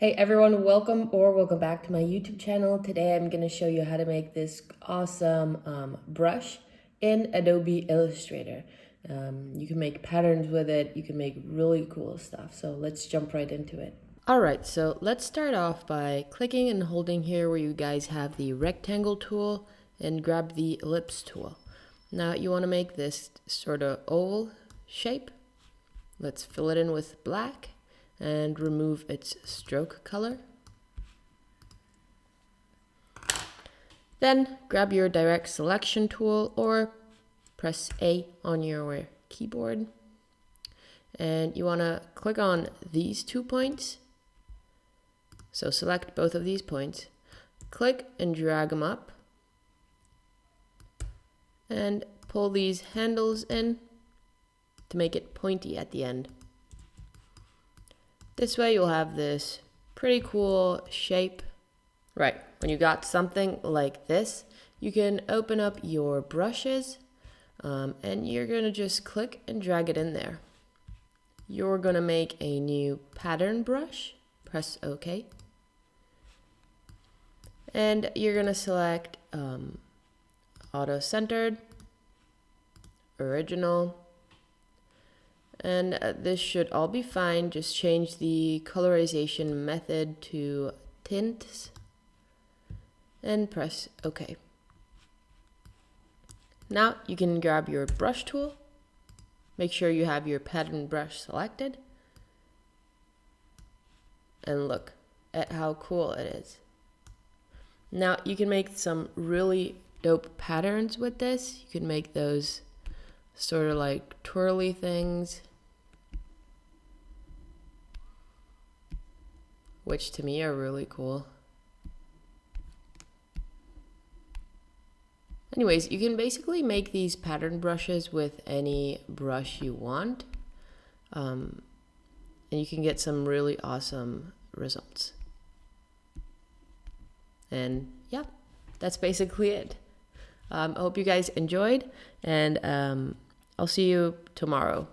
Hey everyone, welcome back to my YouTube channel. Today I'm going to show you how to make this awesome brush in Adobe Illustrator. You can make patterns with it, you can make really cool stuff. So let's jump right into it. Alright, so let's start off by clicking and holding here where you guys have the rectangle tool and grab the ellipse tool. Now you want to make this sort of oval shape. Let's fill it in with black and remove its stroke color. Then grab your direct selection tool or press A on your keyboard. And you want to click on these 2 points. So select both of these points, click and drag them up, and pull these handles in to make it pointy at the end. This way you'll have this pretty cool shape. Right, when you got something like this, you can open up your brushes and you're gonna just click and drag it in there. You're gonna make a new pattern brush, press OK. And you're gonna select auto-centered, original, and this should all be fine. Just change the colorization method to tints and press OK. Now you can grab your brush tool, make sure you have your pattern brush selected, and look at how cool it is. Now you can make some really dope patterns with this. You can make those sort of like twirly things, which to me are really cool. Anyways, you can basically make these pattern brushes with any brush you want, and you can get some really awesome results. And yeah, that's basically it. I hope you guys enjoyed, and I'll see you tomorrow.